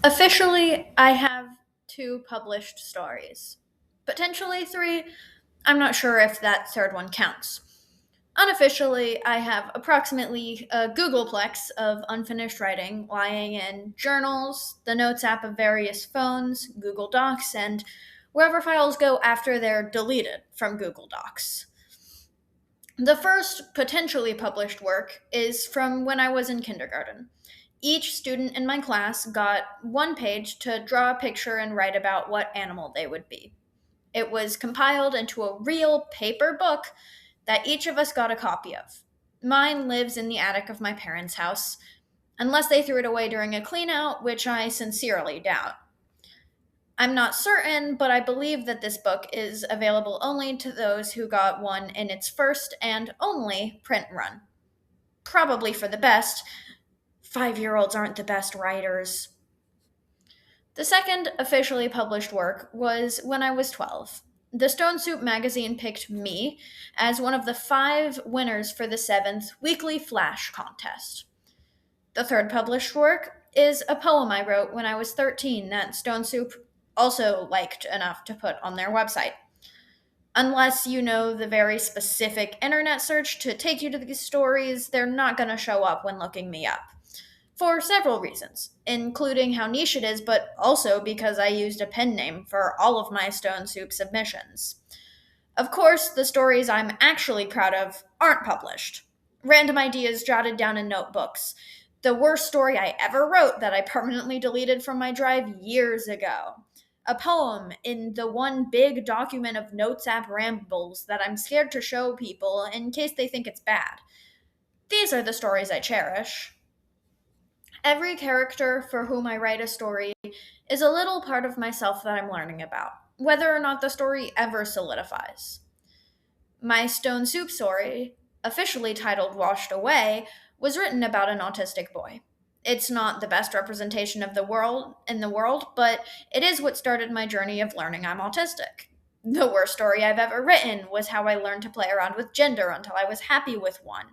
Officially, I have two published stories. Potentially three. I'm not sure if that third one counts. Unofficially, I have approximately a Googleplex of unfinished writing lying in journals, the Notes app of various phones, Google Docs, and wherever files go after they're deleted from Google Docs. The first potentially published work is from when I was in kindergarten. Each student in my class got one page to draw a picture and write about what animal they would be. It was compiled into a real paper book that each of us got a copy of. Mine lives in the attic of my parents' house, unless they threw it away during a cleanout, which I sincerely doubt. I'm not certain, but I believe that this book is available only to those who got one in its first and only print run. Probably for the best. 5-year-olds aren't the best writers. The second officially published work was when I was 12. The Stone Soup magazine picked me as one of the 5 winners for the 7th weekly Flash contest. The third published work is a poem I wrote when I was 13 that Stone Soup also liked enough to put on their website. Unless you know the very specific internet search to take you to these stories, they're not going to show up when looking me up. For several reasons, including how niche it is, but also because I used a pen name for all of my Stone Soup submissions. Of course, the stories I'm actually proud of aren't published. Random ideas jotted down in notebooks. The worst story I ever wrote that I permanently deleted from my drive years ago. A poem in the one big document of Notes app rambles that I'm scared to show people in case they think it's bad. These are the stories I cherish. Every character for whom I write a story is a little part of myself that I'm learning about, whether or not the story ever solidifies. My Stone Soup story, officially titled Washed Away, was written about an autistic boy. It's not the best representation of the world, but it is what started my journey of learning I'm autistic. The worst story I've ever written was how I learned to play around with gender until I was happy with one.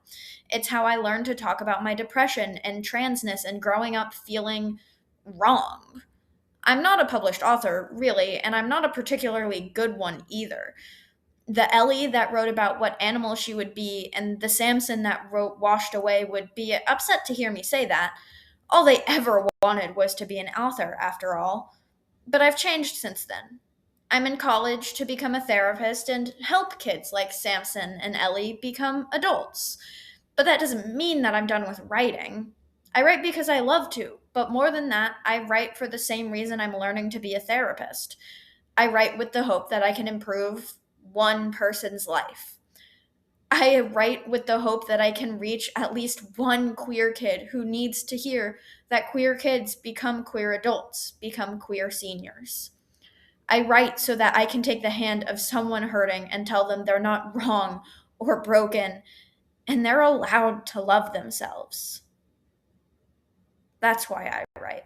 It's how I learned to talk about my depression and transness and growing up feeling wrong. I'm not a published author, really, and I'm not a particularly good one either. The Ellie that wrote about what animal she would be, and the Samson that wrote Washed Away would be upset to hear me say that. All they ever wanted was to be an author, after all. But I've changed since then. I'm in college to become a therapist and help kids like Samson and Ellie become adults. But that doesn't mean that I'm done with writing. I write because I love to, but more than that, I write for the same reason I'm learning to be a therapist. I write with the hope that I can improve one person's life. I write with the hope that I can reach at least one queer kid who needs to hear that queer kids become queer adults, become queer seniors. I write so that I can take the hand of someone hurting and tell them they're not wrong or broken and they're allowed to love themselves. That's why I write.